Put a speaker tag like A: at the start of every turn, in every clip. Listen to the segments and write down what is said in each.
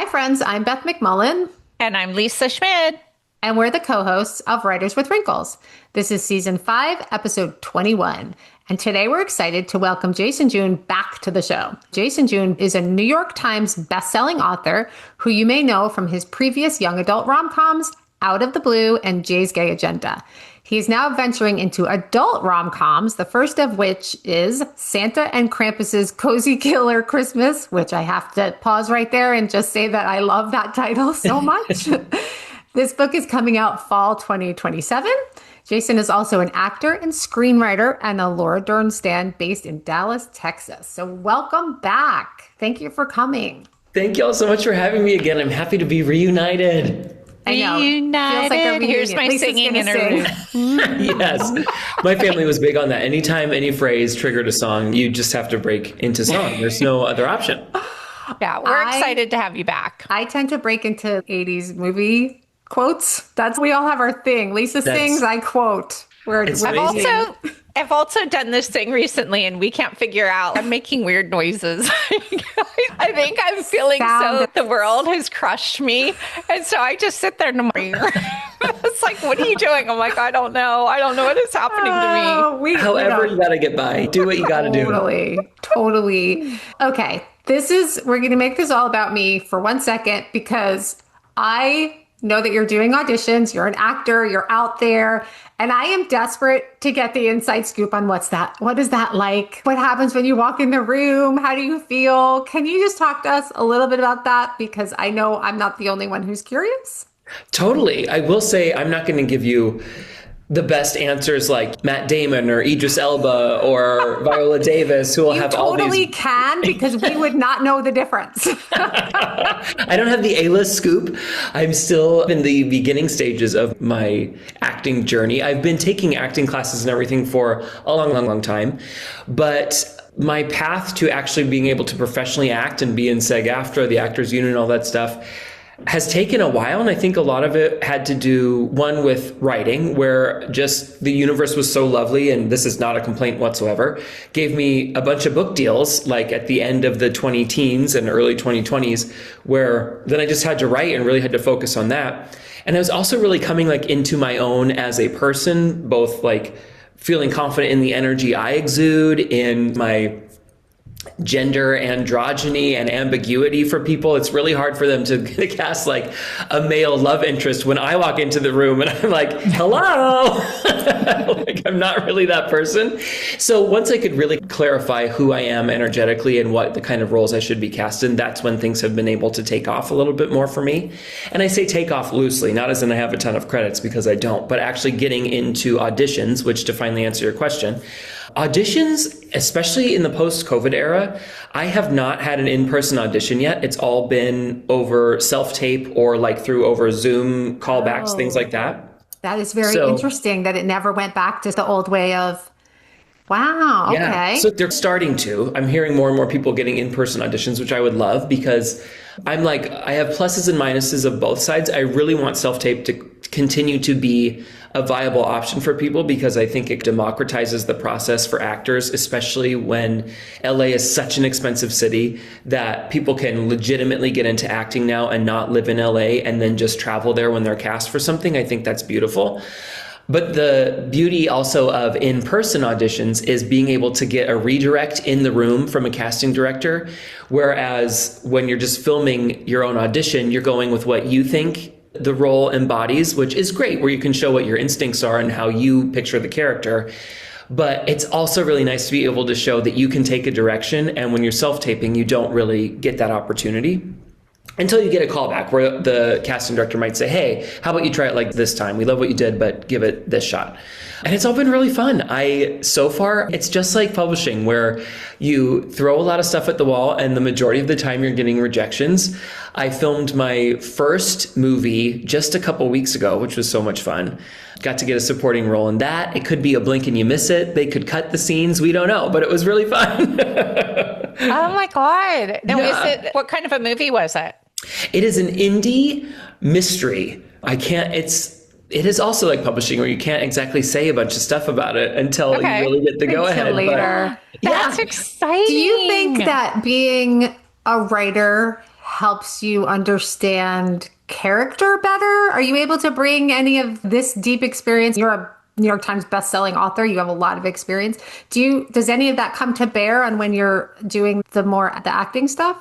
A: Hi, friends. I'm Beth McMullen.
B: And I'm Lisa Schmid.
A: And we're the co-hosts of Writers With Wrinkles. This is season 5, episode 21. And today we're excited to welcome Jason June back to the show. Jason June is a New York Times bestselling author who you may know from his previous young adult rom-coms, Out of the Blue and Jay's Gay Agenda. He's now venturing into adult rom-coms, the first of which is Santa and Krampus's Cozy Killer Christmas, which I have to pause right there and just say that I love that title so much. This book is coming out fall 2027. Jason is also an actor and screenwriter and a Laura Dern stan based in Dallas, Texas. So welcome back. Thank you for coming.
C: Thank you all so much for having me again. I'm happy to be reunited.
A: I know.
B: Reunited.
A: Like
B: here's my singing interlude.
C: Yes. My family was big on that. Anytime any phrase triggered a song, you just have to break into song. There's no other option.
B: Yeah, we're excited to have you back.
A: I tend to break into 80s movie quotes. We all have our thing. Lisa sings, I quote.
B: I've also done this thing recently and we can't figure out. I'm making weird noises. I think I'm feeling the world has crushed me. And so I just sit there and I'm like, it's like, what are you doing? I'm like, I don't know. I don't know what is happening to me.
C: However, you got to get by. Do what you got to do.
A: Totally. Okay. We're going to make this all about me for 1 second because I know that you're doing auditions, you're an actor, you're out there, and I am desperate to get the inside scoop on what is that like? What happens when you walk in the room? How do you feel? Can you just talk to us a little bit about that? Because I know I'm not the only one who's curious.
C: Totally. I will say I'm not going to give you the best answers like Matt Damon or Idris Elba or Viola Davis, who will have all these.
A: You totally can, because we would not know the difference.
C: I don't have the A-list scoop. I'm still in the beginning stages of my acting journey. I've been taking acting classes and everything for a long time. But my path to actually being able to professionally act and be in SAG-AFTRA, the Actors Union, all that stuff, has taken a while. And I think a lot of it had to do, one, with writing, where just the universe was so lovely, and this is not a complaint whatsoever, gave me a bunch of book deals, like at the end of the 20-teens and early 2020s, where then I just had to write and really had to focus on that. And I was also really coming into my own as a person, both feeling confident in the energy I exude, in my gender androgyny and ambiguity for people. It's really hard for them to cast a male love interest when I walk into the room and I'm like, hello. I'm not really that person. So once I could really clarify who I am energetically and what the kind of roles I should be cast in, that's when things have been able to take off a little bit more for me. And I say take off loosely, not as in I have a ton of credits, because I don't, but actually getting into auditions, which, to finally answer your question, auditions, especially in the post-COVID era, I have not had an in-person audition yet. It's all been over self-tape or through over Zoom callbacks, things like that.
A: That is very interesting that it never went back to the old way of, wow, okay.
C: Yeah. So they're starting to. I'm hearing more and more people getting in-person auditions, which I would love, because I have pluses and minuses of both sides. I really want self-tape to continue to be a viable option for people, because I think it democratizes the process for actors, especially when LA is such an expensive city that people can legitimately get into acting now and not live in LA and then just travel there when they're cast for something. I think that's beautiful. But the beauty also of in-person auditions is being able to get a redirect in the room from a casting director. Whereas when you're just filming your own audition, you're going with what you think the role embodies, which is great, where you can show what your instincts are and how you picture the character. But it's also really nice to be able to show that you can take a direction. And when you're self-taping, you don't really get that opportunity until you get a callback where the casting director might say, hey, how about you try it this time? We love what you did, but give it this shot. And it's all been really fun. So far, it's just like publishing, where you throw a lot of stuff at the wall and the majority of the time you're getting rejections. I filmed my first movie just a couple weeks ago, which was so much fun. Got to get a supporting role in that. It could be a blink and you miss it. They could cut the scenes. We don't know, but it was really fun.
B: Oh my God. Now, what kind of a movie was it?
C: It is an indie mystery. It is also like publishing, where you can't exactly say a bunch of stuff about it until you really get the go-ahead.
A: Later.
B: That's exciting.
A: Do you think that being a writer helps you understand character better? Are you able to bring any of this deep experience? You're a New York Times bestselling author. You have a lot of experience. Does any of that come to bear on when you're doing the acting stuff?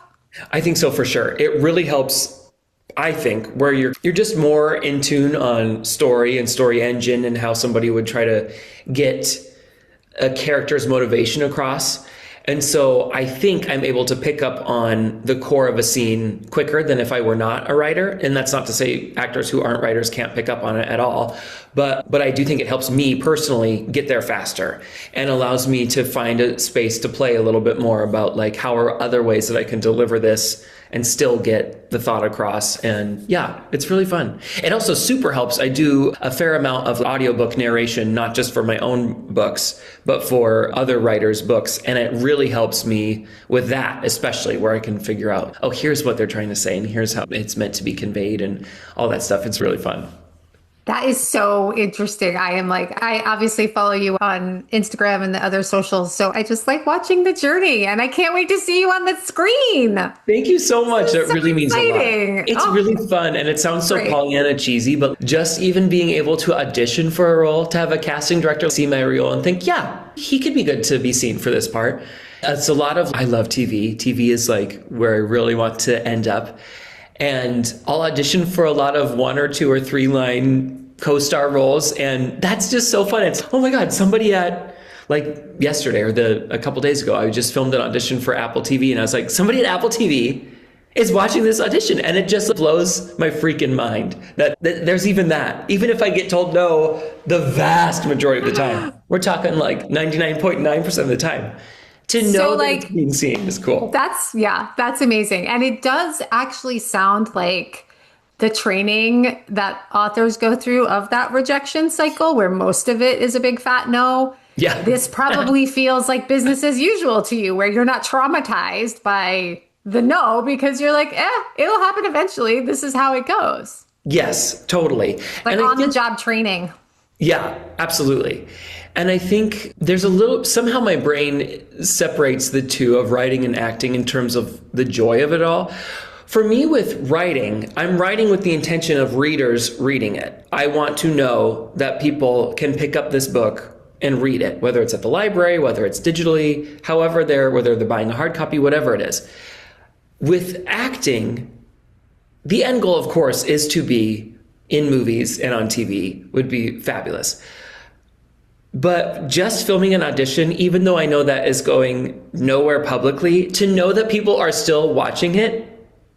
C: I think so, for sure. It really helps, I think, where you're just more in tune on story and story engine and how somebody would try to get a character's motivation across. And so I think I'm able to pick up on the core of a scene quicker than if I were not a writer. And that's not to say actors who aren't writers can't pick up on it at all. But I do think it helps me personally get there faster and allows me to find a space to play a little bit more about like, how are other ways that I can deliver this and still get the thought across. And yeah, it's really fun. It also super helps. I do a fair amount of audiobook narration, not just for my own books, but for other writers' books. And it really helps me with that, especially where I can figure out, oh, here's what they're trying to say and here's how it's meant to be conveyed and all that stuff. It's really fun.
A: That is so interesting. I obviously follow you on Instagram and the other socials. So I just like watching the journey and I can't wait to see you on the screen.
C: Thank you so much. It really means a lot. It's really fun. And it sounds so
A: great.
C: Pollyanna cheesy, but just even being able to audition for a role, to have a casting director see my reel and think, yeah, he could be good to be seen for this part. It's a lot of, I love TV. TV is like where I really want to end up. And I'll audition for a lot of 1 or 2 or 3 line co-star roles. And that's just so fun. It's, oh my God, somebody at like yesterday or a couple days ago, I just filmed an audition for Apple TV. And I was like, somebody at Apple TV is watching this audition. And it just blows my freaking mind that there's even that. Even if I get told no, the vast majority of the time, we're talking like 99.9% of the time. To know that it's being seen is cool.
A: That's amazing. And it does actually sound like the training that authors go through of that rejection cycle, where most of it is a big fat no.
C: Yeah.
A: This probably feels like business as usual to you, where you're not traumatized by the no because you're like, it'll happen eventually. This is how it goes.
C: Yes, totally.
A: Like on the job training.
C: Yeah, absolutely. And I think there's somehow my brain separates the two of writing and acting in terms of the joy of it all. For me with writing, I'm writing with the intention of readers reading it. I want to know that people can pick up this book and read it, whether it's at the library, whether it's digitally, whether they're buying a hard copy, whatever it is. With acting, the end goal, of course, is to be in movies and on TV would be fabulous. But just filming an audition, even though I know that is going nowhere publicly, to know that people are still watching it,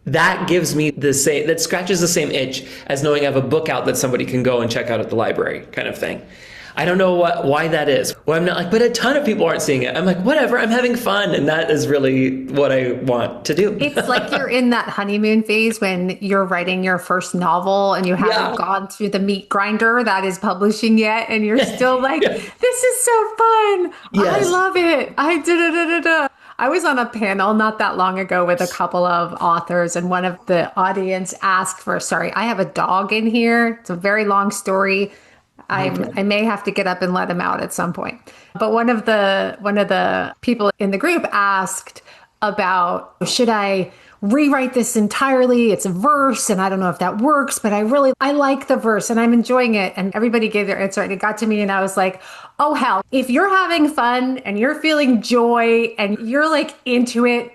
C: that gives me that scratches the same itch as knowing I have a book out that somebody can go and check out at the library kind of thing. I don't know why that is. Well, I'm not like, but a ton of people aren't seeing it. I'm like, whatever, I'm having fun. And that is really what I want to do.
A: It's like you're in that honeymoon phase when you're writing your first novel and you haven't gone through the meat grinder that is publishing yet. And you're still like, this is so fun. Yes. I love it. I was on a panel not that long ago with a couple of authors, and one of the audience asked for, sorry, I have a dog in here. It's a very long story. I may have to get up and let him out at some point. But one of the people in the group asked about, should I rewrite this entirely? It's a verse and I don't know if that works, but I like the verse and I'm enjoying it. And everybody gave their answer and it got to me and I was like, oh hell, if you're having fun and you're feeling joy and you're like into it,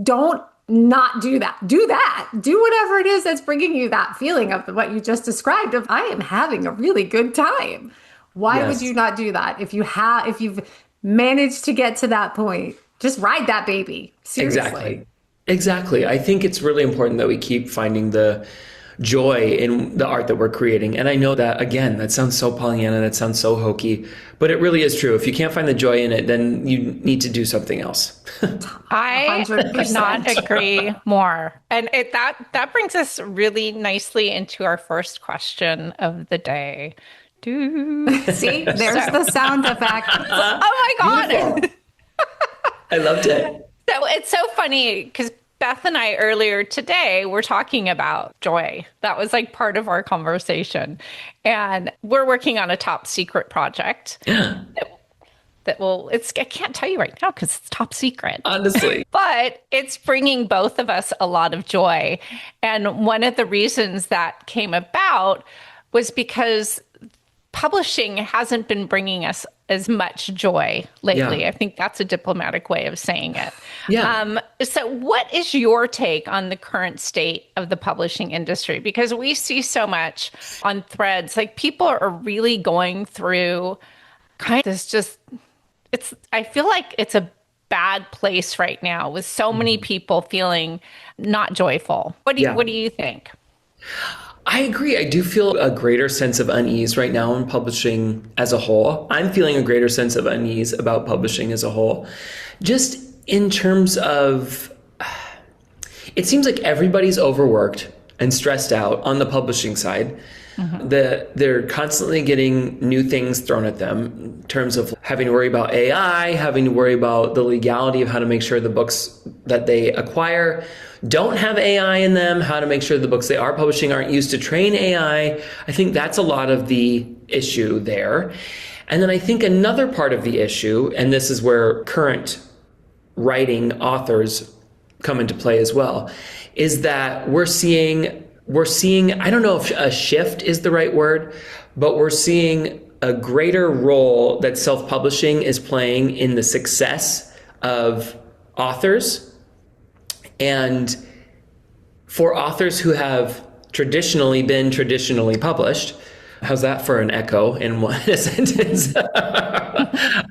A: don't not do that. Do that. Do whatever it is that's bringing you that feeling of what you just described of, I am having a really good time. Why would you not do that? If you've managed to get to that point, just ride that baby. Seriously.
C: Exactly. I think it's really important that we keep finding the joy in the art that we're creating. And I know that, again, that sounds so Pollyanna, that sounds so hokey, but it really is true. If you can't find the joy in it, then you need to do something else.
B: I
A: 100%.
B: could not agree more. And that brings us really nicely into our first question of the day.
A: See, there's the sound effect.
B: Oh my God.
C: I loved it.
B: So it's so funny because Beth and I earlier today were talking about joy. That was like part of our conversation. And we're working on a top secret project that I can't tell you right now because it's top secret.
C: Honestly.
B: But it's bringing both of us a lot of joy. And one of the reasons that came about was because publishing hasn't been bringing us as much joy lately.
C: Yeah.
B: I think that's a diplomatic way of saying it.
C: Yeah.
B: So what is your take on the current state of the publishing industry? Because we see so much on threads, like people are really going through kind of I feel like it's a bad place right now with so many people feeling not joyful. What do you think?
C: I agree. I do feel a greater sense of unease right now in publishing as a whole. I'm feeling a greater sense of unease about publishing as a whole. Just in terms of, it seems like everybody's overworked and stressed out on the publishing side. Mm-hmm. They're constantly getting new things thrown at them in terms of having to worry about AI, having to worry about the legality of how to make sure the books that they acquire don't have AI in them, how to make sure the books they are publishing aren't used to train AI. I think that's a lot of the issue there. And then I think another part of the issue, and this is where current writing authors come into play as well, is that we're seeing, I don't know if a shift is the right word, but we're seeing a greater role that self-publishing is playing in the success of authors. And for authors who have traditionally been traditionally published, how's that for an echo in one sentence?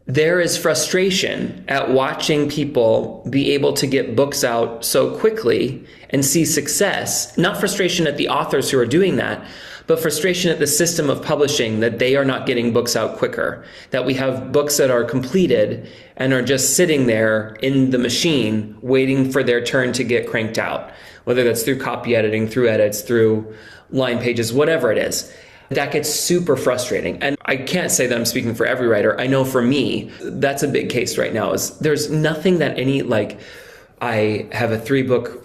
C: There is frustration at watching people be able to get books out so quickly and see success. Not frustration at the authors who are doing that, but frustration at the system of publishing that they are not getting books out quicker, that we have books that are completed and are just sitting there in the machine waiting for their turn to get cranked out, whether that's through copy editing, through edits, through line pages, whatever it is. That gets super frustrating. And I can't say that I'm speaking for every writer. I know for me, that's a big case right now. Is there's nothing that I have a 3-book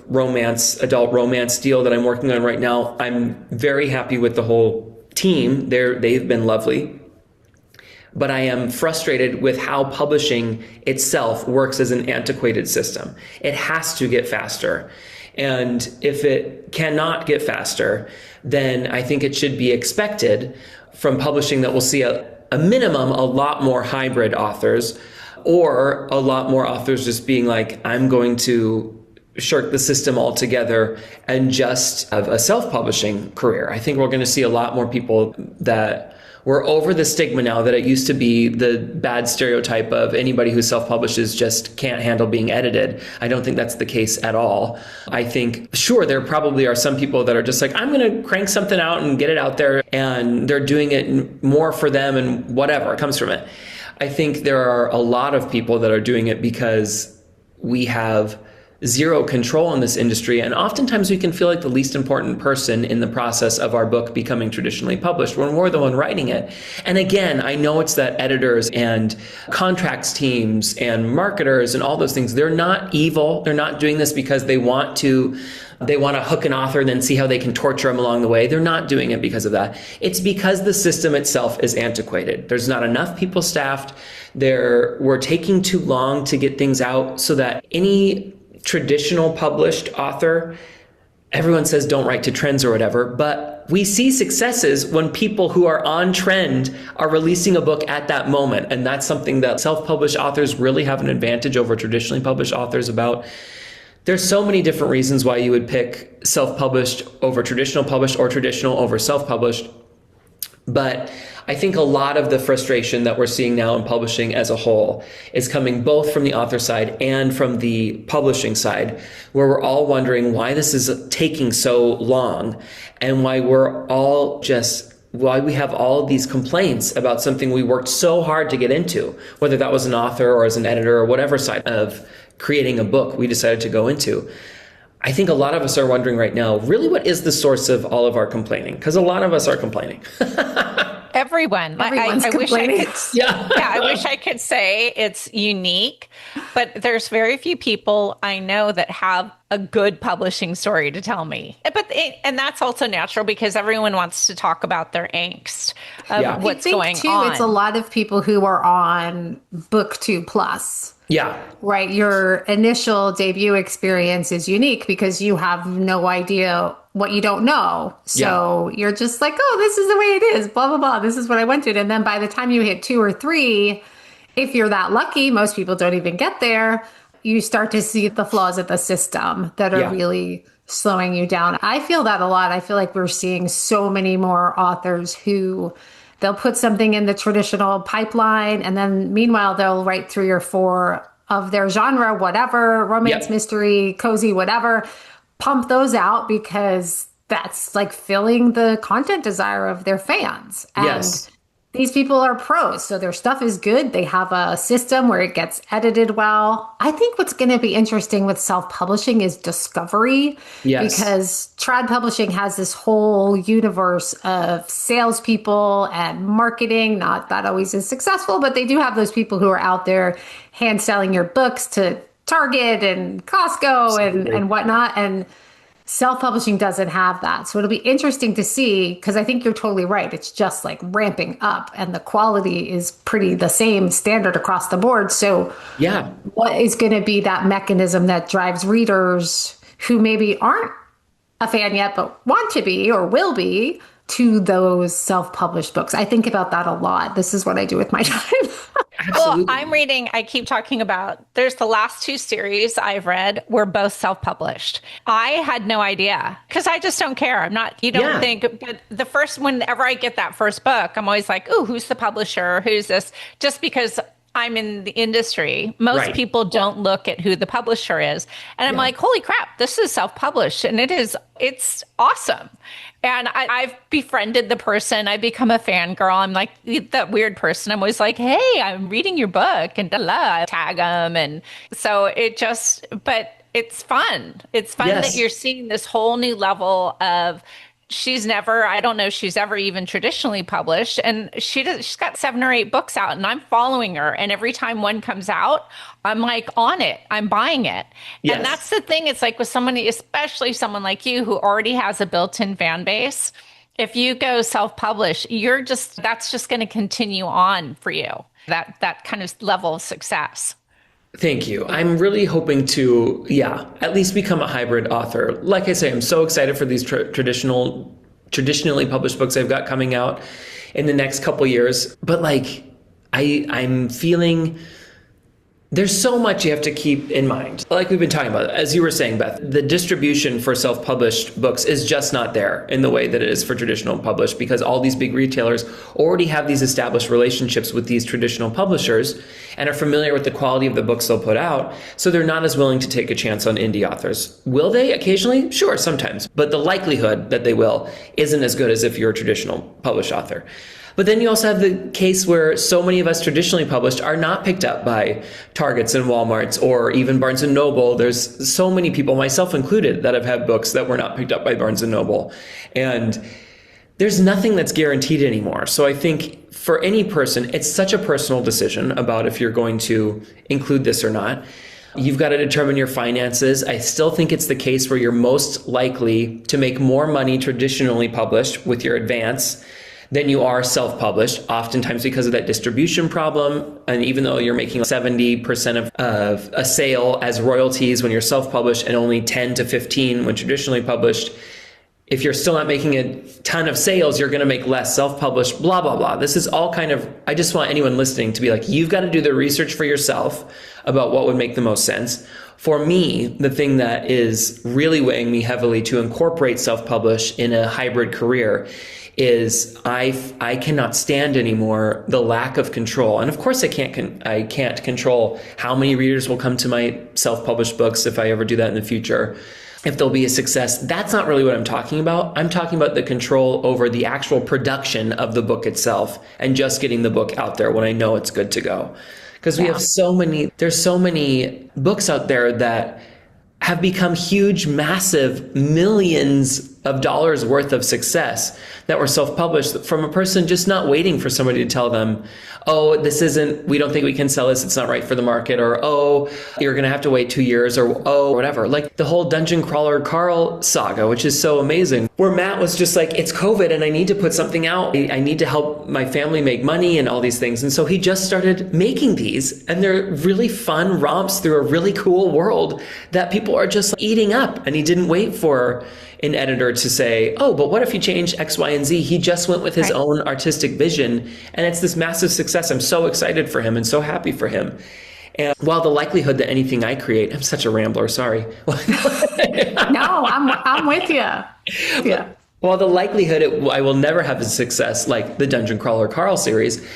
C: adult romance deal that I'm working on right now. I'm very happy with the whole team. They've been lovely. But I am frustrated with how publishing itself works as an antiquated system. It has to get faster. And if it cannot get faster, then I think it should be expected from publishing that we'll see a minimum a lot more hybrid authors, or a lot more authors just being like, I'm going to shirk the system altogether and just have a self-publishing career. I think we're going to see a lot more people that we're over the stigma now that it used to be the bad stereotype of anybody who self-publishes just can't handle being edited. I don't think that's the case at all. I think, sure, there probably are some people that are just like, I'm going to crank something out and get it out there, and they're doing it more for them and whatever comes from it. I think there are a lot of people that are doing it because we have zero control in this industry. And oftentimes we can feel like the least important person in the process of our book becoming traditionally published when we're the one writing it. And again, I know it's that editors and contracts teams and marketers and all those things, they're not evil. They're not doing this because they want to hook an author and then see how they can torture them along the way. They're not doing it because of that. It's because the system itself is antiquated. There's not enough people staffed. We're taking too long to get things out so that any traditional published author, everyone says don't write to trends or whatever, but we see successes when people who are on trend are releasing a book at that moment. And that's something that self-published authors really have an advantage over traditionally published authors about. There's so many different reasons why you would pick self-published over traditional published or traditional over self-published. But I think a lot of the frustration that we're seeing now in publishing as a whole is coming both from the author side and from the publishing side, where we're all wondering why this is taking so long and why we have all of these complaints about something we worked so hard to get into, whether that was an author or as an editor or whatever side of creating a book we decided to go into. I think a lot of us are wondering right now, really, what is the source of all of our complaining? Because a lot of us are complaining.
B: Everyone's
A: complaining.
B: I wish I could say it's unique, but there's very few people I know that have a good publishing story to tell me. And that's also natural because everyone wants to talk about their angst of what's going on.
A: It's a lot of people who are on book 2+.
C: Yeah.
A: Right. Your initial debut experience is unique because you have no idea what you don't know. So you're just like, oh, this is the way it is, blah, blah, blah. This is what I went through. And then by the time you hit 2 or 3, if you're that lucky, most people don't even get there. You start to see the flaws of the system that are really slowing you down. I feel that a lot. I feel like we're seeing so many more authors who they'll put something in the traditional pipeline, and then meanwhile, they'll write 3 or 4 of their genre, whatever, romance, mystery, cozy, whatever, pump those out because that's like filling the content desire of their fans. And these people are pros, so their stuff is good. They have a system where it gets edited well. I think what's going to be interesting with self-publishing is discovery, because trad publishing has this whole universe of salespeople and marketing. Not that always is successful, but they do have those people who are out there hand selling your books to Target and Costco and whatnot. And self-publishing doesn't have that. So it'll be interesting to see, because I think you're totally right. It's just like ramping up and the quality is pretty the same standard across the board. So what is going to be that mechanism that drives readers who maybe aren't a fan yet, but want to be or will be, to those self-published books? I think about that a lot. This is what I do with my time.
B: Well, I'm reading, I keep talking about, there's the last 2 series I've read were both self-published. I had no idea because I just don't care. I'm not, you don't think, but the first, whenever I get that first book, I'm always like, ooh, who's the publisher? Who's this? Just because I'm in the industry, most people don't look at who the publisher is. And I'm like, holy crap, this is self-published. And it's awesome. And I've befriended the person. I become a fangirl. I'm like that weird person. I'm always like, hey, I'm reading your book and I tag them. And so but it's fun. It's fun that you're seeing this whole new level of, I don't know if she's ever even traditionally published. And she's got 7 or 8 books out and I'm following her. And every time one comes out, I'm like on it. I'm buying it. Yes. And that's the thing. It's like with somebody, especially someone like you who already has a built-in fan base. If you go self-publish, that's just going to continue on for you. That kind of level of success.
C: Thank you. I'm really hoping to, at least become a hybrid author. Like I say, I'm so excited for these traditionally published books I've got coming out in the next couple years. But like, I'm feeling there's so much you have to keep in mind. Like we've been talking about, as you were saying, Beth, the distribution for self-published books is just not there in the way that it is for traditional published, because all these big retailers already have these established relationships with these traditional publishers and are familiar with the quality of the books they'll put out. So they're not as willing to take a chance on indie authors. Will they occasionally? Sure, sometimes. But the likelihood that they will isn't as good as if you're a traditional published author. But then you also have the case where so many of us traditionally published are not picked up by Targets and Walmarts or even Barnes & Noble. There's so many people, myself included, that have had books that were not picked up by Barnes & Noble. And there's nothing that's guaranteed anymore. So I think for any person, it's such a personal decision about if you're going to include this or not. You've got to determine your finances. I still think it's the case where you're most likely to make more money traditionally published with your advance than you are self-published, oftentimes because of that distribution problem. And even though you're making 70% of a sale as royalties when you're self-published and only 10 to 15 when traditionally published, if you're still not making a ton of sales, you're going to make less self-published, blah, blah, blah. This is all kind of, I just want anyone listening to be like, you've got to do the research for yourself about what would make the most sense. For me, the thing that is really weighing me heavily to incorporate self-publish in a hybrid career is I cannot stand anymore the lack of control. And of course I can't control how many readers will come to my self-published books if I ever do that in the future, if they'll be a success. That's not really what I'm talking about. I'm talking about the control over the actual production of the book itself and just getting the book out there when I know it's good to go. Because we have there's so many books out there that have become huge, massive, millions of dollars worth of success that were self-published from a person just not waiting for somebody to tell them, oh, we don't think we can sell this, it's not right for the market, or, oh, you're going to have to wait 2 years, or, oh, whatever. Like the whole Dungeon Crawler Carl saga, which is so amazing, where Matt was just like, it's COVID and I need to put something out. I need to help my family make money and all these things. And so he just started making these, and they're really fun romps through a really cool world that people are just eating up. And he didn't wait for an editor to say, oh, but what if you change X, Y, and Z? He just went with his own artistic vision, and it's this massive success. I'm so excited for him and so happy for him. And while the likelihood that anything I create, I'm such a rambler, sorry.
A: No, I'm with you. Yeah.
C: While the likelihood I will never have a success like the Dungeon Crawler Carl series,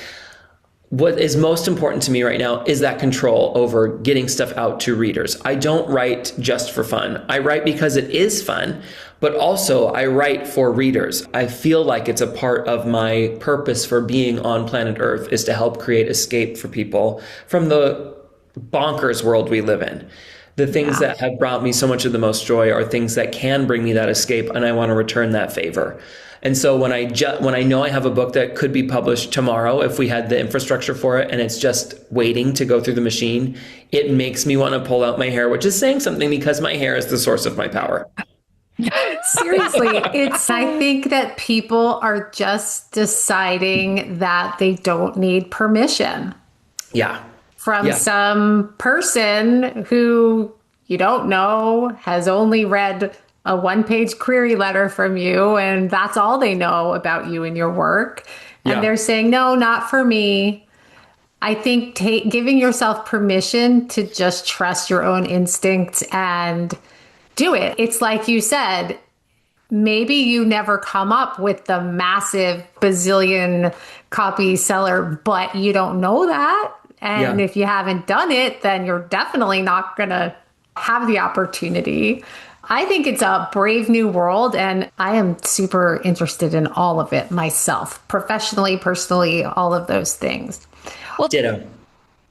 C: what is most important to me right now is that control over getting stuff out to readers. I don't write just for fun. I write because it is fun, but also I write for readers. I feel like it's a part of my purpose for being on planet Earth is to help create escape for people from the bonkers world we live in. The things that have brought me so much of the most joy are things that can bring me that escape, and I want to return that favor. And so when I know I have a book that could be published tomorrow, if we had the infrastructure for it, and it's just waiting to go through the machine, it makes me want to pull out my hair, which is saying something because my hair is the source of my power.
A: Seriously, I think that people are just deciding that they don't need permission.
C: Yeah.
A: From some person who you don't know, has only read a one-page query letter from you, and that's all they know about you and your work. And they're saying, no, not for me. I think giving yourself permission to just trust your own instincts and do it. It's like you said, maybe you never come up with the massive bazillion copy seller, but you don't know that. And if you haven't done it, then you're definitely not going to have the opportunity. I think it's a brave new world, and I am super interested in all of it myself, professionally, personally, all of those things.
B: Well,
C: ditto.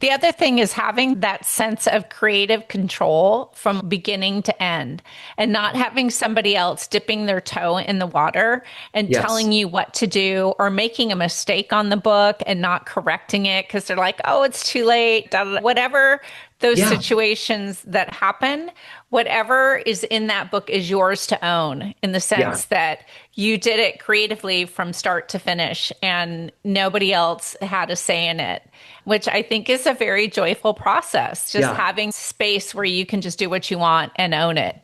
B: The other thing is having that sense of creative control from beginning to end, and not having somebody else dipping their toe in the water and telling you what to do, or making a mistake on the book and not correcting it because they're like, oh, it's too late, whatever those situations that happen. Whatever is in that book is yours to own, in the sense that you did it creatively from start to finish and nobody else had a say in it, which I think is a very joyful process. Just having space where you can just do what you want and own it.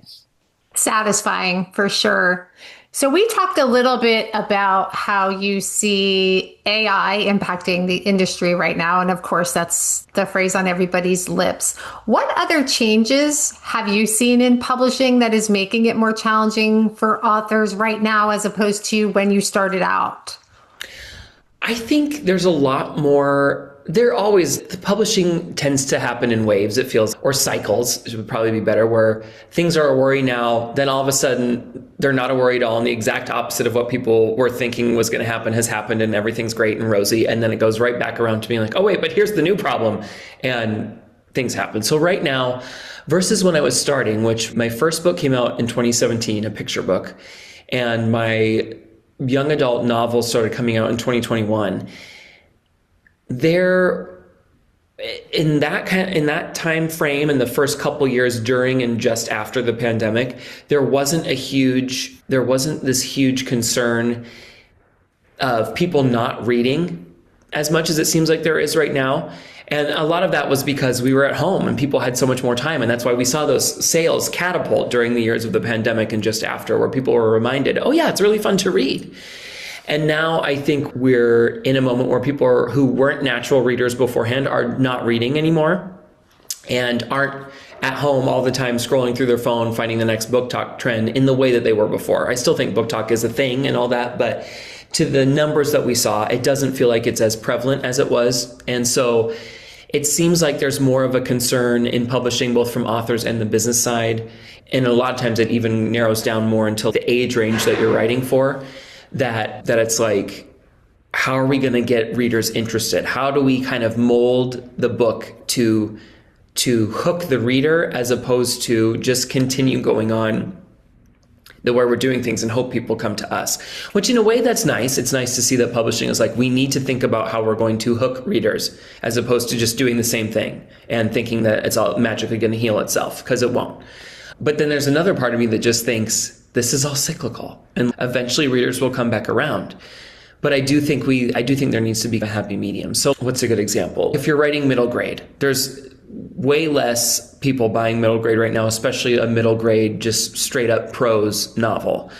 A: Satisfying, for sure. So we talked a little bit about how you see AI impacting the industry right now. And of course, that's the phrase on everybody's lips. What other changes have you seen in publishing that is making it more challenging for authors right now as opposed to when you started out?
C: I think there's a lot more. The publishing tends to happen in waves, it feels, or cycles, it would probably be better, where things are a worry now, then all of a sudden they're not a worry at all, and the exact opposite of what people were thinking was going to happen has happened, and everything's great and rosy, and then it goes right back around to being like, oh wait, but here's the new problem, and things happen. So right now, versus when I was starting, which my first book came out in 2017, a picture book, and my young adult novel started coming out in 2021, there, in that time frame, in the first couple years during and just after the pandemic, there wasn't this huge concern of people not reading as much as it seems like there is right now. And a lot of that was because we were at home and people had so much more time. And that's why we saw those sales catapult during the years of the pandemic and just after, where people were reminded, oh yeah, it's really fun to read. And now I think we're in a moment where people who weren't natural readers beforehand are not reading anymore and aren't at home all the time scrolling through their phone, finding the next book talk trend in the way that they were before. I still think book talk is a thing and all that, but to the numbers that we saw, it doesn't feel like it's as prevalent as it was. And so it seems like there's more of a concern in publishing, both from authors and the business side. And a lot of times it even narrows down more until the age range that you're writing for. That it's like, how are we going to get readers interested? How do we kind of mold the book to hook the reader as opposed to just continue going on the way we're doing things and hope people come to us, which in a way that's nice. It's nice to see that publishing is like, we need to think about how we're going to hook readers as opposed to just doing the same thing and thinking that it's all magically going to heal itself, because it won't. But then there's another part of me that just thinks this is all cyclical and eventually readers will come back around. But I do think there needs to be a happy medium. So what's a good example? If you're writing middle grade, there's way less people buying middle grade right now, especially a middle grade, just straight up prose novel.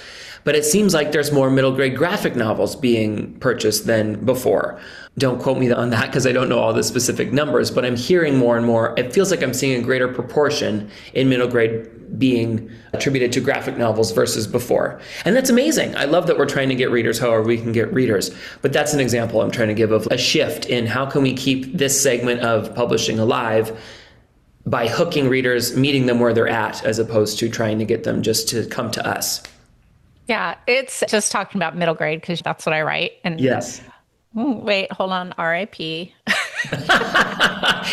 C: But it seems like there's more middle grade graphic novels being purchased than before. Don't quote me on that because I don't know all the specific numbers, but I'm hearing more and more. It feels like I'm seeing a greater proportion in middle grade being attributed to graphic novels versus before. And that's amazing. I love that we're trying to get readers however we can get readers. But that's an example I'm trying to give of a shift in how can we keep this segment of publishing alive by hooking readers, meeting them where they're at, as opposed to trying to get them just to come to us.
B: Yeah, it's just talking about middle grade because that's what I write. And
C: yes.
B: Wait, hold on. RIP.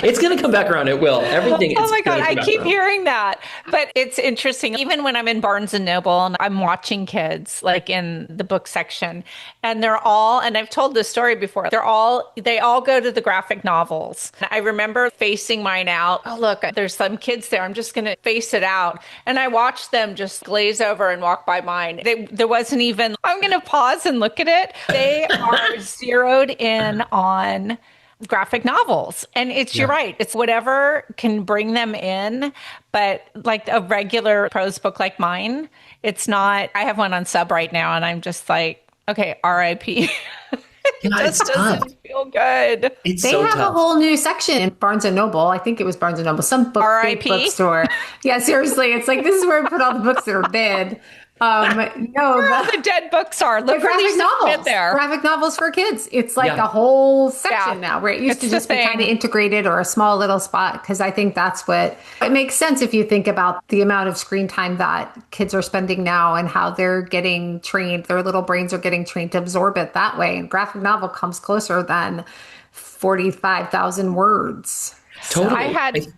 C: It's going to come back around. It will. Everything.
B: Oh my God. I keep hearing that. But it's interesting. Even when I'm in Barnes and Noble and I'm watching kids, like in the book section, and they're all, and I've told this story before, they all go to the graphic novels. I remember facing mine out. Oh, look, there's some kids there. I'm just going to face it out. And I watched them just glaze over and walk by mine. There wasn't even, I'm going to pause and look at it. They are zeroed in on graphic novels. And you're right. It's whatever can bring them in. But like a regular prose book like mine, it's not. I have one on sub right now and I'm just like, okay, RIP. It just doesn't feel good.
A: They have a whole new section in Barnes and Noble. I think it was Barnes and Noble, some big bookstore. Yeah, seriously. It's like, this is where we put all the books that are dead.
B: Where all the dead books are. Look,
A: graphic novels. Graphic novels for kids. It's like a whole section now, where it used to just be kind of integrated or a small little spot. Because I think that's what it makes sense if you think about the amount of screen time that kids are spending now and how they're getting trained. Their little brains are getting trained to absorb it that way. And graphic novel comes closer than 45,000 words.
C: Totally.
B: So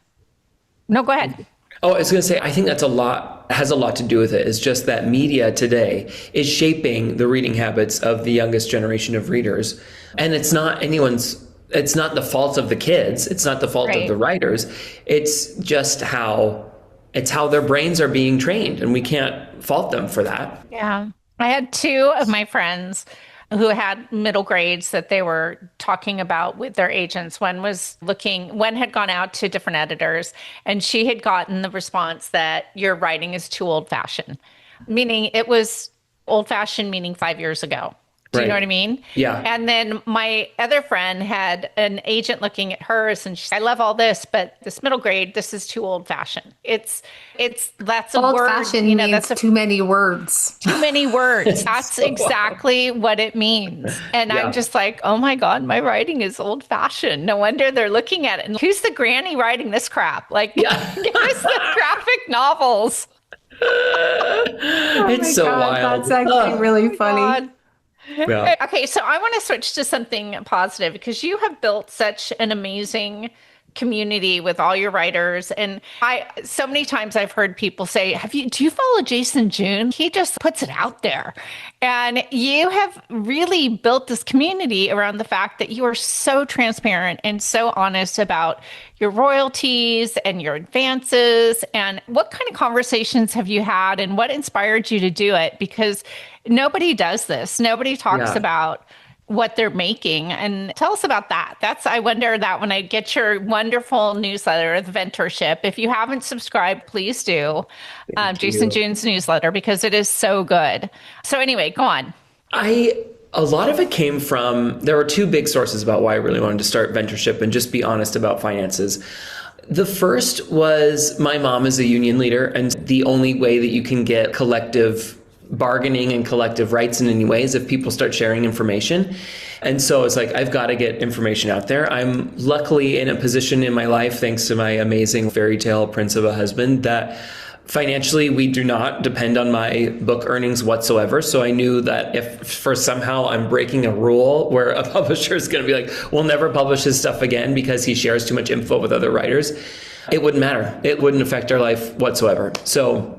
B: no, go ahead.
C: Oh, I was going to say, I think has a lot to do with it. It's just that media today is shaping the reading habits of the youngest generation of readers. And it's not the fault of the kids. It's not the fault of the writers. It's just how their brains are being trained. And we can't fault them for that.
B: Yeah. I had two of my friends who had middle grades that they were talking about with their agents. One had gone out to different editors, and she had gotten the response that your writing is too old-fashioned, meaning it was old-fashioned, meaning 5 years ago. Do you know what I mean?
C: Yeah.
B: And then my other friend had an agent looking at hers and she said, I love all this, but this middle grade, this is too old fashioned. That's a word.
A: Old fashioned means too many words.
B: Too many words. That's exactly what it means. And I'm just like, oh my God, my writing is old fashioned. No wonder they're looking at it. And who's the granny writing this crap? Like, give us the graphic novels.
C: It's so wild.
A: That's actually really funny.
B: God. Yeah. Okay, so I want to switch to something positive because you have built such an amazing community with all your writers. And so many times I've heard people say, do you follow Jason June? He just puts it out there. And you have really built this community around the fact that you are so transparent and so honest about your royalties and your advances. And what kind of conversations have you had and what inspired you to do it? Because nobody does this. Nobody talks about what they're making. And tell us about that. I wonder that when I get your wonderful newsletter, the Ventorship, if you haven't subscribed, please do. Jason June's newsletter, because it is so good. So anyway, go on.
C: A lot of it came from, there were two big sources about why I really wanted to start Ventorship and just be honest about finances. The first was my mom is a union leader, and the only way that you can get collective bargaining and collective rights in any way is if people start sharing information. And so it's like, I've got to get information out there. I'm luckily in a position in my life, thanks to my amazing fairy tale prince of a husband, that financially we do not depend on my book earnings whatsoever. So I knew that if for somehow I'm breaking a rule where a publisher is going to be like, we'll never publish his stuff again because he shares too much info with other writers, it wouldn't matter. It wouldn't affect our life whatsoever. So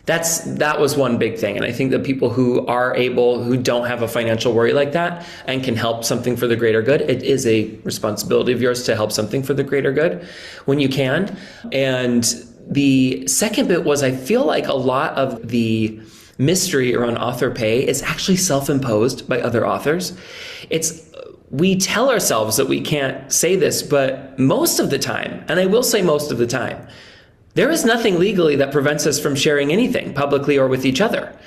C: That was one big thing. And I think that people who are able, who don't have a financial worry like that and can help something for the greater good, it is a responsibility of yours to help something for the greater good when you can. And the second bit was, I feel like a lot of the mystery around author pay is actually self-imposed by other authors. We tell ourselves that we can't say this, but most of the time, and I will say most of the time, there is nothing legally that prevents us from sharing anything publicly or with each other.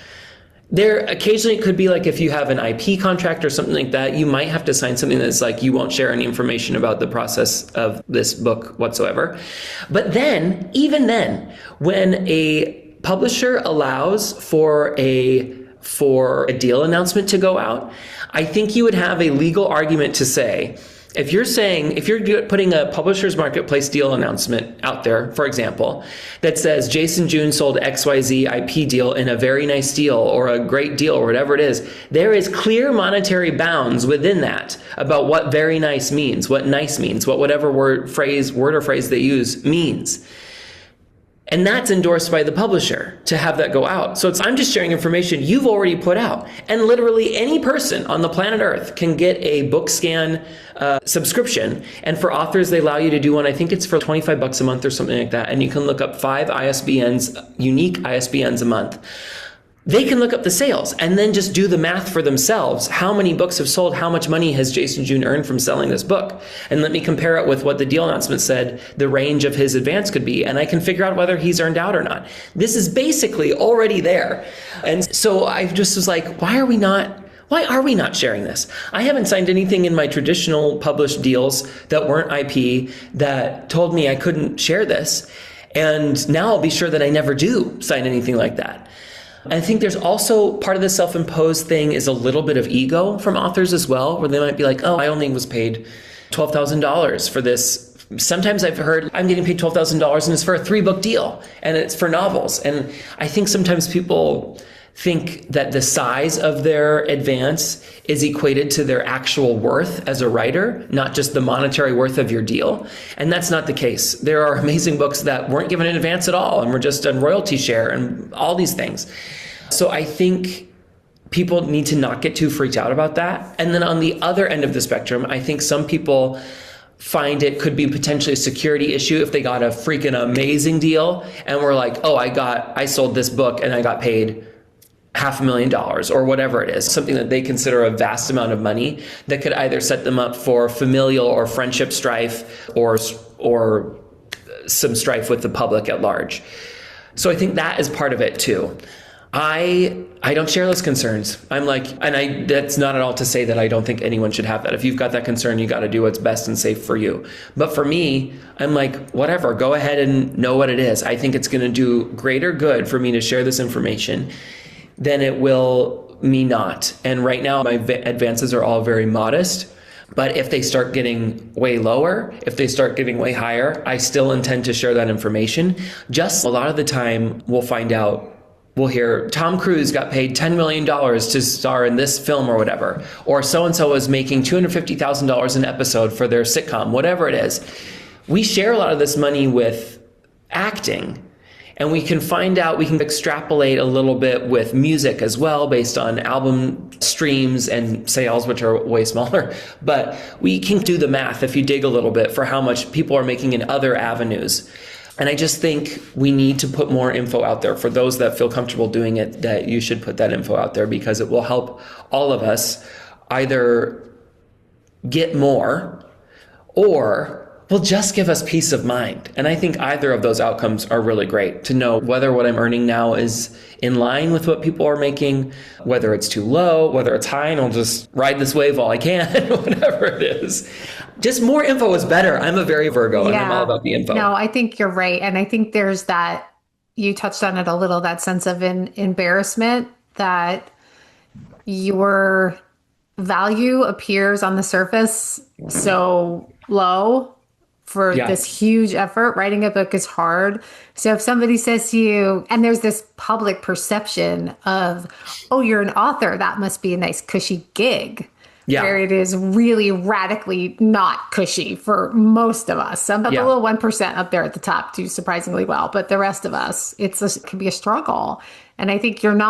C: There occasionally could be like if you have an IP contract or something like that, you might have to sign something that's like you won't share any information about the process of this book whatsoever. But then, even then, when a publisher allows for a deal announcement to go out, I think you would have a legal argument to say, if you're putting a publisher's marketplace deal announcement out there, for example, that says Jason June sold XYZ IP deal in a very nice deal or a great deal or whatever it is, there is clear monetary bounds within that about what very nice means, what nice means, what whatever word or phrase they use means. And that's endorsed by the publisher to have that go out. So I'm just sharing information you've already put out. And literally any person on the planet Earth can get a book scan subscription. And for authors, they allow you to do one. I think it's for $25 a month or something like that. And you can look up 5 ISBNs, unique ISBNs a month. They can look up the sales and then just do the math for themselves. How many books have sold? How much money has Jason June earned from selling this book? And let me compare it with what the deal announcement said the range of his advance could be. And I can figure out whether he's earned out or not. This is basically already there. And so I just was like, why are we not sharing this? I haven't signed anything in my traditional published deals that weren't IP that told me I couldn't share this. And now I'll be sure that I never do sign anything like that. I think there's also part of the self-imposed thing is a little bit of ego from authors as well, where they might be like, oh, I only was paid $12,000 for this. Sometimes I've heard I'm getting paid $12,000 and it's for a 3-book deal and it's for novels. And I think sometimes people think that the size of their advance is equated to their actual worth as a writer, not just the monetary worth of your deal. And that's not the case. There are amazing books that weren't given an advance at all and were just on royalty share and all these things. So I think people need to not get too freaked out about that. And then on the other end of the spectrum, I think some people find it could be potentially a security issue if they got a freaking amazing deal and were like, oh, I sold this book and I got paid $500,000 or whatever it is, something that they consider a vast amount of money that could either set them up for familial or friendship strife or some strife with the public at large. So I think that is part of it too. I don't share those concerns. That's not at all to say that I don't think anyone should have that. If you've got that concern, you got to do what's best and safe for you. But for me, I'm like, whatever, go ahead and know what it is. I think it's going to do greater good for me to share this information than it will me not. And right now, my advances are all very modest. But if they start getting way lower, if they start getting way higher, I still intend to share that information. Just a lot of the time, we'll hear Tom Cruise got paid $10 million to star in this film or whatever. Or so-and-so is making $250,000 an episode for their sitcom, whatever it is. We share a lot of this money with acting. And we can extrapolate a little bit with music as well based on album streams and sales, which are way smaller. But we can do the math if you dig a little bit for how much people are making in other avenues. And I just think we need to put more info out there for those that feel comfortable doing it, that you should put that info out there because it will help all of us either get more or will just give us peace of mind. And I think either of those outcomes are really great to know whether what I'm earning now is in line with what people are making, whether it's too low, whether it's high, and I'll just ride this wave while I can, whatever it is. Just more info is better. I'm a very Virgo and I'm all about the info.
A: No, I think you're right. And I think there's that, you touched on it a little, that sense of embarrassment that your value appears on the surface so low for this huge effort. Writing a book is hard. So if somebody says to you, and there's this public perception of, oh, you're an author, that must be a nice cushy gig,
C: Yeah.
A: where it is really radically not cushy for most of us. Some of the little 1% up there at the top do surprisingly well, but the rest of us, it can be a struggle. And I think you're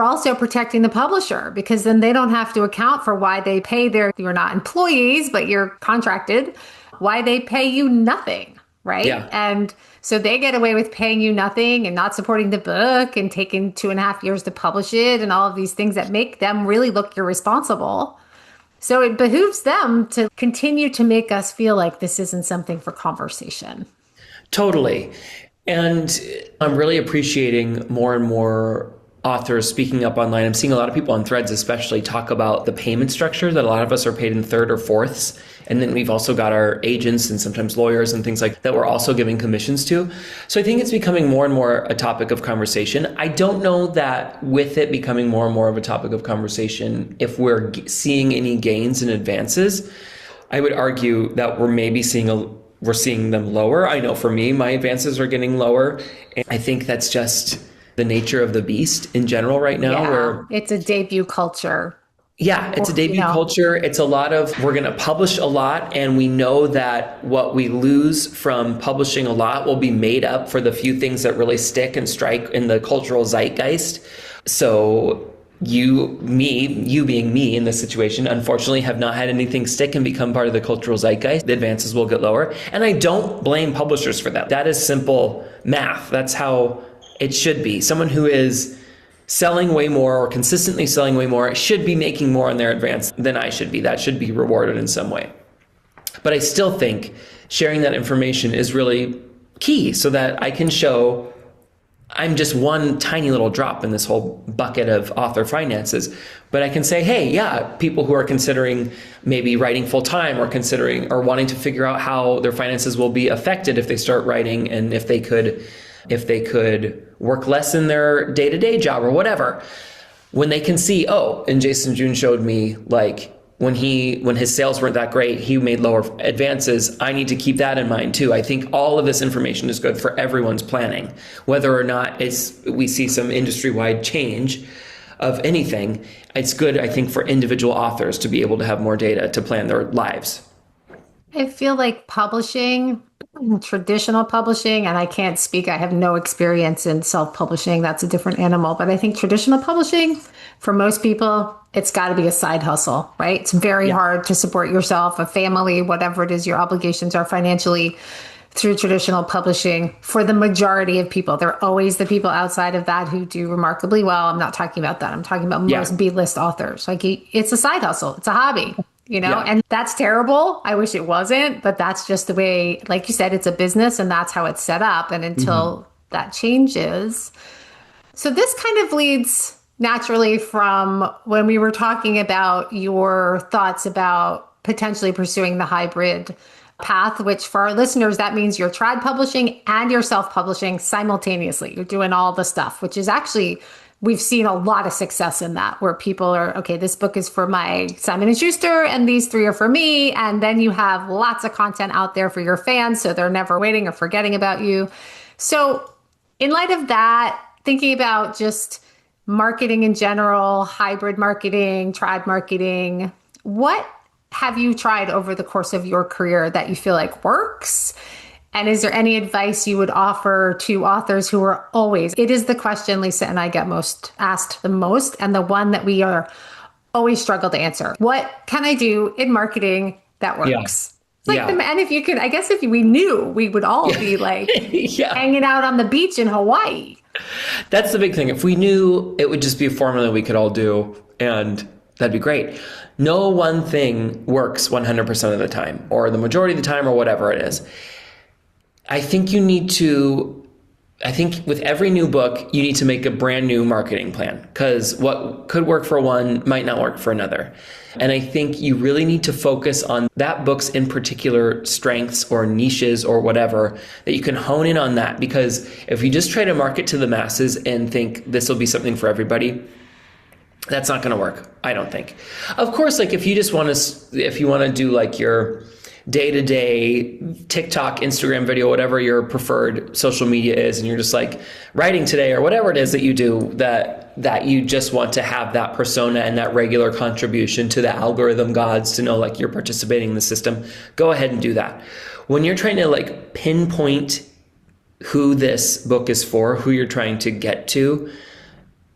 A: also protecting the publisher, because then they don't have to account for why they pay you're not employees, but you're contracted, why they pay you nothing, right?
C: Yeah.
A: And so they get away with paying you nothing and not supporting the book and taking 2.5 years to publish it and all of these things that make them really look irresponsible. So it behooves them to continue to make us feel like this isn't something for conversation.
C: Totally. And I'm really appreciating more and more authors speaking up online. I'm seeing a lot of people on Threads especially talk about the payment structure, that a lot of us are paid in third or fourths. And then we've also got our agents and sometimes lawyers and things like that we're also giving commissions to. So I think it's becoming more and more a topic of conversation. I don't know that with it becoming more and more of a topic of conversation, if we're seeing any gains and advances. I would argue that we're seeing them lower. I know for me, my advances are getting lower. And I think that's just the nature of the beast in general right now, where
A: it's a debut culture.
C: Yeah, it's a debut culture. It's a lot of, we're going to publish a lot, and we know that what we lose from publishing a lot will be made up for the few things that really stick and strike in the cultural zeitgeist. So you being me in this situation, unfortunately have not had anything stick and become part of the cultural zeitgeist. The advances will get lower. And I don't blame publishers for that. That is simple math. That's how it should be. Someone who is selling way more or consistently selling way more should be making more on their advance than I should be. That should be rewarded in some way. But I still think sharing that information is really key, so that I can show I'm just one tiny little drop in this whole bucket of author finances. But I can say, hey, people who are considering maybe writing full time, or considering or wanting to figure out how their finances will be affected if they start writing, and if they could work less in their day-to-day job or whatever, when they can see, and Jason June showed me, like, when his sales weren't that great, he made lower advances. I need to keep that in mind too. I think all of this information is good for everyone's planning, whether or not we see some industry-wide change of anything. It's good, I think, for individual authors to be able to have more data to plan their lives.
A: I feel like traditional publishing, and I can't speak, I have no experience in self-publishing. That's a different animal. But I think traditional publishing, for most people, it's got to be a side hustle, right? It's very hard to support yourself, a family, whatever it is your obligations are financially, through traditional publishing. For the majority of people, there are always the people outside of that who do remarkably well. I'm not talking about that. I'm talking about most B-list authors. Like, it's a side hustle. It's a hobby. And that's terrible. I wish it wasn't, but that's just the way, like you said, it's a business, and that's how it's set up. And until that changes. So this kind of leads naturally from when we were talking about your thoughts about potentially pursuing the hybrid path, which for our listeners, that means you're trad publishing and you're self-publishing simultaneously. You're doing all the stuff, which is actually, we've seen a lot of success in that, where people are, okay, this book is for my Simon & Schuster, and these 3 are for me. And then you have lots of content out there for your fans, so they're never waiting or forgetting about you. So in light of that, thinking about just marketing in general, hybrid marketing, trad marketing, what have you tried over the course of your career that you feel like works? And is there any advice you would offer to authors who are always, it is the question Lisa and I get asked the most, and the one that we are always struggle to answer. What can I do in marketing that works? And if you could, I guess if we knew, we would all be like hanging out on the beach in Hawaii.
C: That's the big thing. If we knew, it would just be a formula we could all do, and that'd be great. No one thing works 100% of the time, or the majority of the time, or whatever it is. I think with every new book, you need to make a brand new marketing plan, because what could work for one might not work for another. And I think you really need to focus on that book's in particular strengths or niches or whatever, that you can hone in on that. Because if you just try to market to the masses and think this will be something for everybody, that's not going to work, I don't think. Of course, like if you want to do like your day-to-day TikTok, Instagram video, whatever your preferred social media is, and you're just like writing today or whatever it is that you do, that you just want to have that persona and that regular contribution to the algorithm gods to know like you're participating in the system, go ahead and do that. When you're trying to like pinpoint who this book is for, who you're trying to get to,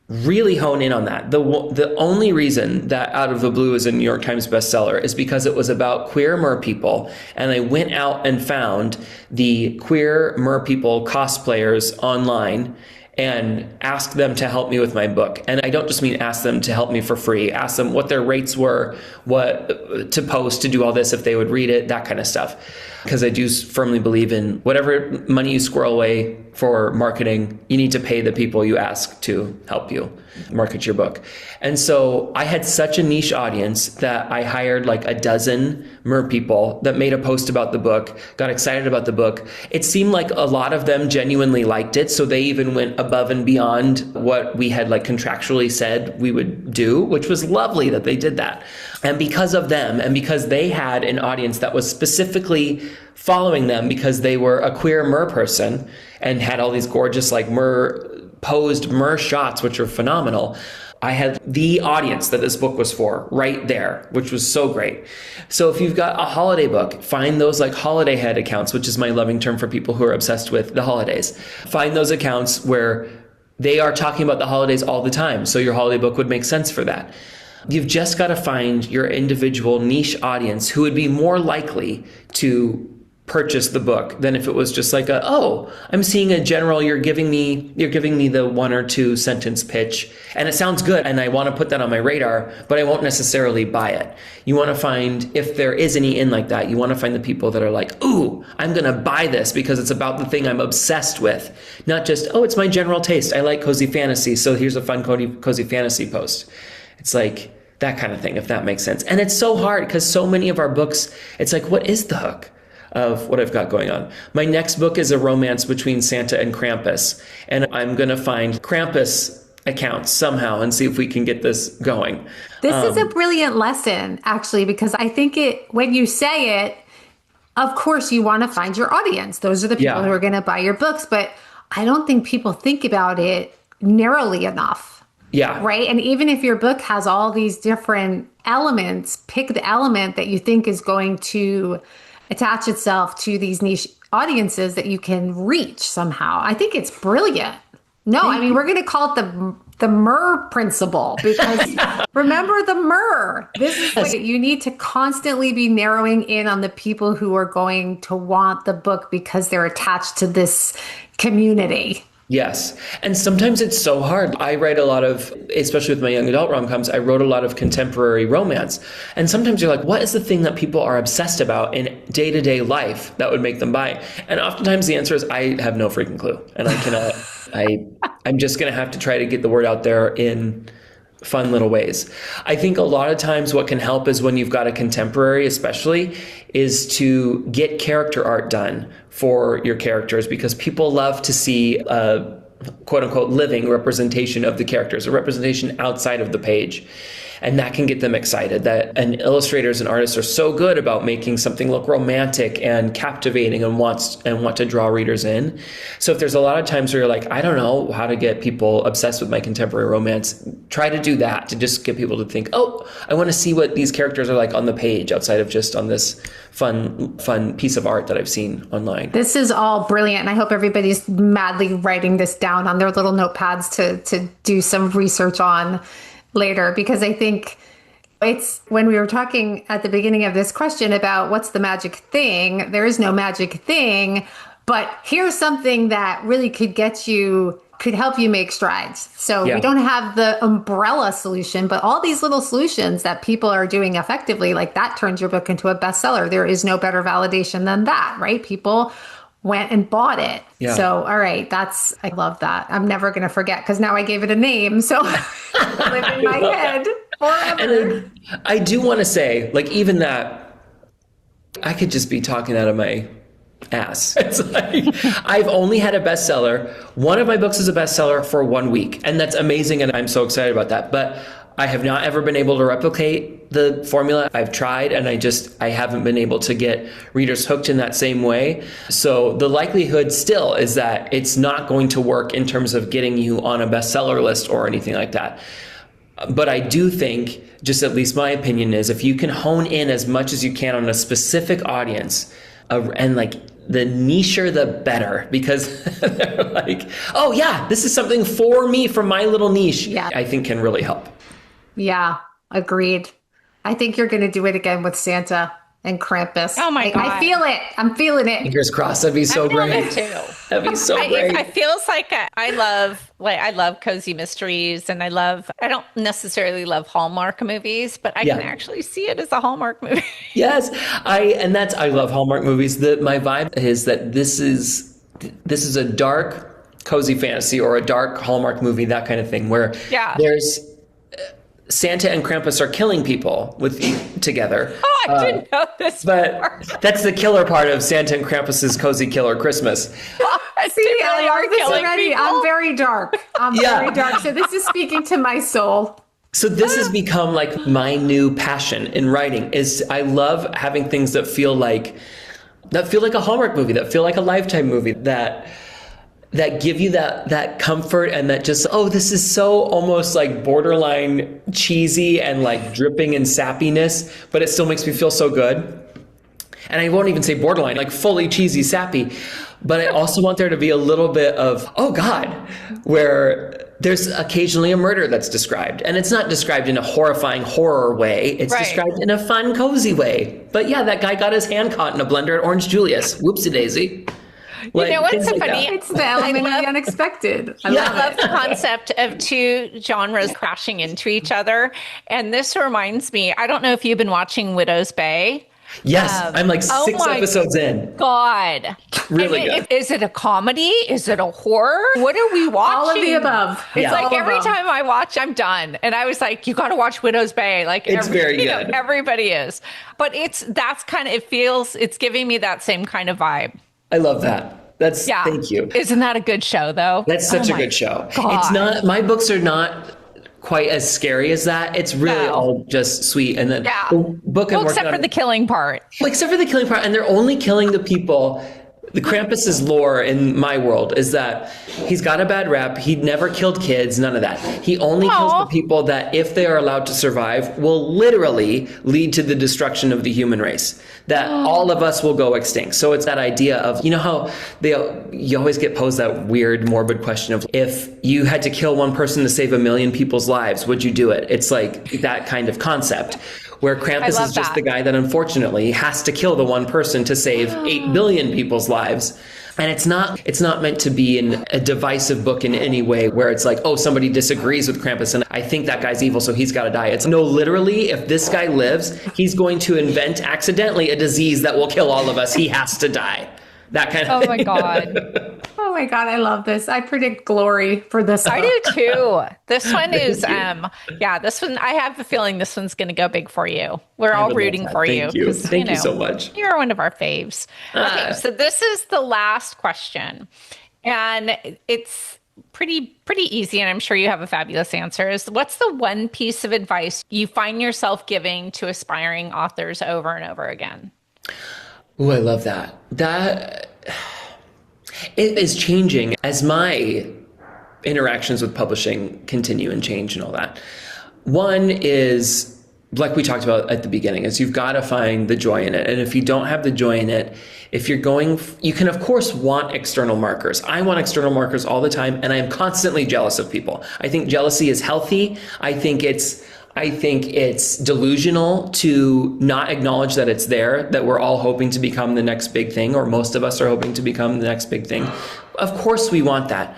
C: really hone in on that. The only reason that Out of the Blue is a New York Times bestseller is because it was about queer mer people, and I went out and found the queer mer people cosplayers online and asked them to help me with my book. And I don't just mean ask them to help me for free, ask them what their rates were, what to post, to do all this, if they would read it, that kind of stuff. Because I do firmly believe in whatever money you squirrel away for marketing, you need to pay the people you ask to help you market your book. And so I had such a niche audience that I hired like a dozen mer people that made a post about the book, got excited about the book. It seemed like a lot of them genuinely liked it. So they even went above and beyond what we had like contractually said we would do, which was lovely that they did that. And because of them, and because they had an audience that was specifically following them because they were a queer mer person and had all these gorgeous like posed mer shots, which are phenomenal, I had the audience that this book was for right there, which was so great. So if you've got a holiday book, find those like holiday head accounts, which is my loving term for people who are obsessed with the holidays. Find those accounts where they are talking about the holidays all the time. So your holiday book would make sense for that. You've just got to find your individual niche audience who would be more likely to purchase the book than if it was just like I'm seeing a general, you're giving me the 1 or 2 sentence pitch and it sounds good and I want to put that on my radar, but I won't necessarily buy it. You want to find, if there is any in like that, you want to find the people that are like, ooh, I'm going to buy this because it's about the thing I'm obsessed with. Not just, it's my general taste. I like cozy fantasy, so here's a fun cozy fantasy post. It's like that kind of thing, if that makes sense. And it's so hard because so many of our books, it's like, what is the hook of what I've got going on? My next book is a romance between Santa and Krampus. And I'm going to find Krampus accounts somehow and see if we can get this going.
A: This is a brilliant lesson, actually, because I think when you say it, of course, you want to find your audience. Those are the people who are going to buy your books. But I don't think people think about it narrowly enough.
C: Yeah.
A: Right. And even if your book has all these different elements, pick the element that you think is going to attach itself to these niche audiences that you can reach somehow. I think it's brilliant. No, I mean, we're going to call it the mer principle because remember the mer. This is what you need to constantly be narrowing in on the people who are going to want the book because they're attached to this community.
C: Yes. And sometimes it's so hard. I write a lot of, especially with my young adult rom-coms, I wrote a lot of contemporary romance. And sometimes you're like, what is the thing that people are obsessed about in day-to-day life that would make them buy? And oftentimes the answer is, I have no freaking clue. And I cannot, I'm just going to have to try to get the word out there in fun little ways. I think a lot of times what can help is when you've got a contemporary, especially, is to get character art done for your characters, because people love to see a quote unquote living representation of the characters, a representation outside of the page. And that can get them excited. And illustrators and artists are so good about making something look romantic and captivating and want to draw readers in. So if there's a lot of times where you're like, I don't know how to get people obsessed with my contemporary romance, try to do that, to just get people to think, I want to see what these characters are like on the page outside of just on this fun piece of art that I've seen online.
A: This is all brilliant. And I hope everybody's madly writing this down on their little notepads to do some research on later, because I think it's when we were talking at the beginning of this question about what's the magic thing, there is no magic thing, but here's something that really could help you make strides. So we don't have the umbrella solution, but all these little solutions that people are doing effectively, like that turns your book into a bestseller. There is no better validation than that, right? People went and bought it. Yeah. So, all right, I love that. I'm never going to forget because now I gave it a name. So it'll live in my head forever.
C: And I do want to say, like, even that, I could just be talking out of my ass. It's like, I've only had a bestseller. One of my books is a bestseller for 1 week, and that's amazing. And I'm so excited about that. But I have not ever been able to replicate the formula. I've tried, and I haven't been able to get readers hooked in that same way. So the likelihood still is that it's not going to work in terms of getting you on a bestseller list or anything like that. But I do think, just at least my opinion is, if you can hone in as much as you can on a specific audience, and like the nicher, the better, because they're like, oh yeah, this is something for me, from my little niche, I think can really help.
A: Yeah, agreed. I think you're going to do it again with Santa and Krampus.
B: Oh my God.
A: I feel it. I'm feeling it.
C: Fingers crossed. That'd be so great.
B: Too.
C: That'd be so great.
B: It feels like I love cozy mysteries, and I don't necessarily love Hallmark movies, but I can actually see it as a Hallmark movie.
C: Yes. I love Hallmark movies. My vibe is that this is a dark, cozy fantasy, or a dark Hallmark movie, that kind of thing, where there's Santa and Krampus are killing people together.
B: Oh, I didn't know this.
C: But that's the killer part of Santa and Krampus's cozy killer Christmas.
A: See, I love this already. People. I'm very dark. Very dark. So this is speaking to my soul.
C: So this has become like my new passion in writing. Is I love having things that feel like a Hallmark movie, that feel like a Lifetime movie, that give you that comfort, and that just, oh, this is so almost like borderline cheesy and like dripping in sappiness, but it still makes me feel so good. And I won't even say borderline, like fully cheesy, sappy. But I also want there to be a little bit of, oh God, where there's occasionally a murder that's described. And it's not described in a horrifying horror way. It's described in a fun, cozy way. But yeah, that guy got his hand caught in a blender at Orange Julius. Whoopsie daisy.
B: Like, you know what's so funny?
A: It's the element of the unexpected. I
B: love the concept of two genres crashing into each other. And this reminds me, I don't know if you've been watching Widow's Bay.
C: Yes, I'm like 6 episodes in.
B: God.
C: Really good.
B: Is it a comedy? Is it a horror? What are we watching?
A: All of the above.
B: It's like every time I watch, I'm done. And I was like, you got to watch Widow's Bay. Like
C: it's very good.
B: Everybody is. But it's giving me that same kind of vibe.
C: I love that. Thank you.
B: Isn't that a good show though?
C: That's such a good show.
B: God.
C: It's not, my books are not quite as scary as that. It's really all just sweet. And then the book
B: except for the killing part.
C: Well, except for the killing part. And they're only killing the people. The Krampus's lore in my world is that he's got a bad rep. He never killed kids, none of that. He only kills the people that, if they are allowed to survive, will literally lead to the destruction of the human race. That all of us will go extinct. So it's that idea of, you know how you always get posed that weird, morbid question of, if you had to kill one person to save 1 million people's lives, would you do it? It's like that kind of concept. Where Krampus is just the guy that unfortunately has to kill the one person to save 8 billion people's lives. And it's not meant to be a divisive book in any way where it's like, oh, somebody disagrees with Krampus and I think that guy's evil, so he's got to die. It's no, literally, if this guy lives, he's going to invent accidentally a disease that will kill all of us. He has to die. That kind of thing.
B: Oh my God.
A: Oh my God, I love this. I predict glory for this one.
B: I do too. This one is, this one, I have a feeling this one's going to go big for you. We're all rooting for you.
C: Thank you so much.
B: You're one of our faves. Okay, so this is the last question. And it's pretty easy, and I'm sure you have a fabulous answer. Is what's the one piece of advice you find yourself giving to aspiring authors over and over again?
C: Oh, I love that. It is changing as my interactions with publishing continue and change and all that. One is, like we talked about at the beginning, is you've got to find the joy in it. And if you don't have the joy in it, you can of course want external markers. I want external markers all the time, and I am constantly jealous of people. I think jealousy is healthy. I think it's delusional to not acknowledge that it's there, that we're all hoping to become the next big thing, or most of us are hoping to become the next big thing. Of course we want that.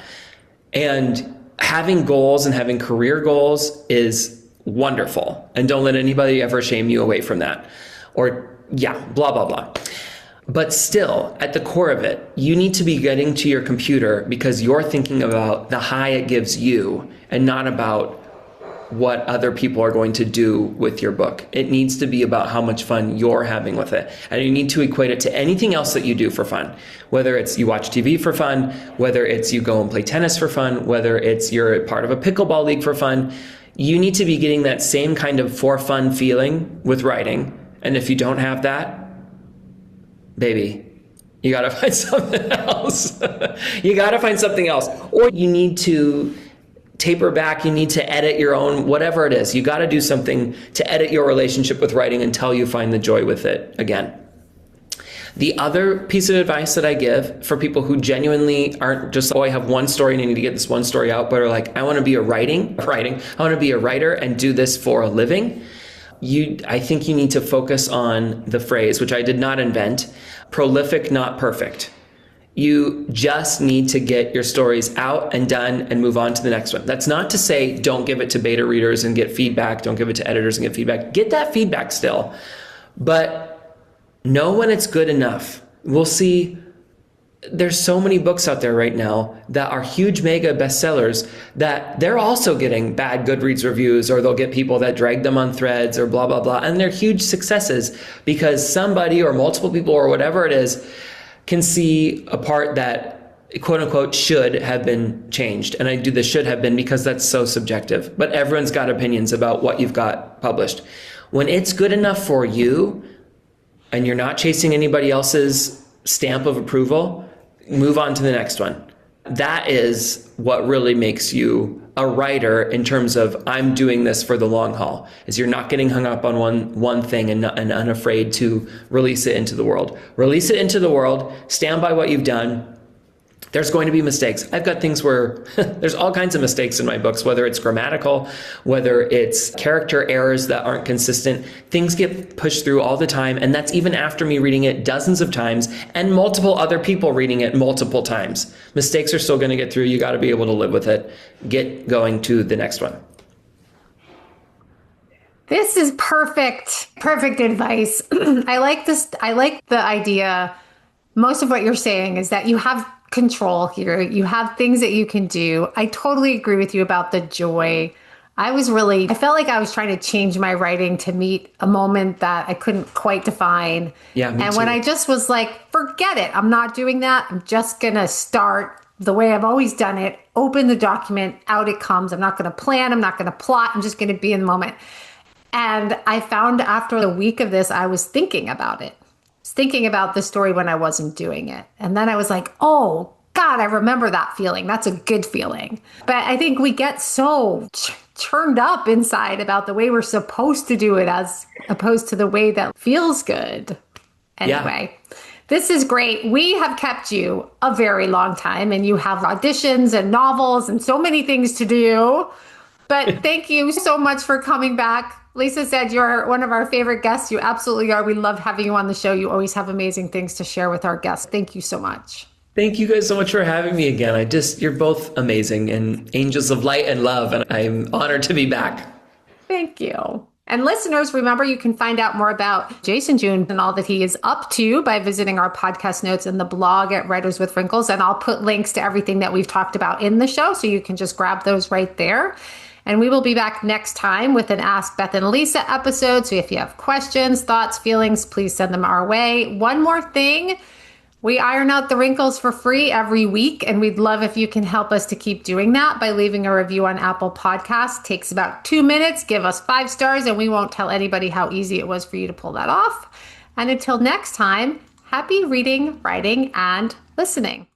C: And having goals and having career goals is wonderful. And don't let anybody ever shame you away from that. Or blah, blah, blah. But still, at the core of it, you need to be getting to your computer because you're thinking about the high it gives you and not about what other people are going to do with your book. It needs to be about how much fun you're having with it. And you need to equate it to anything else that you do for fun. Whether it's you watch TV for fun, whether it's you go and play tennis for fun, whether it's you're part of a pickleball league for fun. You need to be getting that same kind of for fun feeling with writing. And if you don't have that, baby, you got to find something else. You got to find something else. Or you need to taper back. You need to edit your own, whatever it is. You got to do something to edit your relationship with writing until you find the joy with it again. The other piece of advice that I give for people who genuinely aren't just, oh, I have one story and I need to get this one story out, but are like, I want to be I want to be a writer and do this for a living. I think you need to focus on the phrase, which I did not invent, prolific, not perfect. You just need to get your stories out and done and move on to the next one. That's not to say don't give it to beta readers and get feedback. Don't give it to editors and get feedback. Get that feedback still. But know when it's good enough. We'll see. There's so many books out there right now that are huge mega bestsellers that they're also getting bad Goodreads reviews, or they'll get people that drag them on threads or blah, blah, blah. And they're huge successes because somebody or multiple people or whatever it is can see a part that quote unquote should have been changed. And I do the should have been because that's so subjective, but everyone's got opinions about what you've got published. When it's good enough for you and you're not chasing anybody else's stamp of approval, move on to the next one. That is what really makes you a writer in terms of I'm doing this for the long haul, is you're not getting hung up on one thing and unafraid to release it into the world. Release it into the world, stand by what you've done. There's going to be mistakes. I've got things where there's all kinds of mistakes in my books, whether it's grammatical, whether it's character errors that aren't consistent. Things get pushed through all the time. And that's even after me reading it dozens of times and multiple other people reading it multiple times. Mistakes are still going to get through. You got to be able to live with it. Get going to the next one.
A: This is perfect advice. I like this. I like the idea. Most of what you're saying is that you have control here. You have things that you can do. I totally agree with you about the joy. I felt like I was trying to change my writing to meet a moment that I couldn't quite define.
C: Yeah, me too.
A: When I just was like, forget it. I'm not doing that. I'm just going to start the way I've always done it. Open the document, out it comes. I'm not going to plan. I'm not going to plot. I'm just going to be in the moment. And I found after a week of this, I was thinking about it. Thinking about the story when I wasn't doing it. And then I was like, oh God, I remember that feeling. That's a good feeling. But I think we get so churned up inside about the way we're supposed to do it as opposed to the way that feels good. Anyway, This is great. We have kept you a very long time and you have auditions and novels and so many things to do. But thank you so much for coming back. Lisa said you're one of our favorite guests. You absolutely are. We love having you on the show. You always have amazing things to share with our guests. Thank you so much.
C: Thank you guys so much for having me again. You're both amazing and angels of light and love, and I'm honored to be back.
A: Thank you. And listeners, remember you can find out more about Jason June and all that he is up to by visiting our podcast notes and the blog at Writers With Wrinkles. And I'll put links to everything that we've talked about in the show, so you can just grab those right there. And we will be back next time with an Ask Beth and Lisa episode. So if you have questions, thoughts, feelings, please send them our way. One more thing, we iron out the wrinkles for free every week. And we'd love if you can help us to keep doing that by leaving a review on Apple Podcasts. It takes about 2 minutes. Give us 5 stars and we won't tell anybody how easy it was for you to pull that off. And until next time, happy reading, writing, and listening.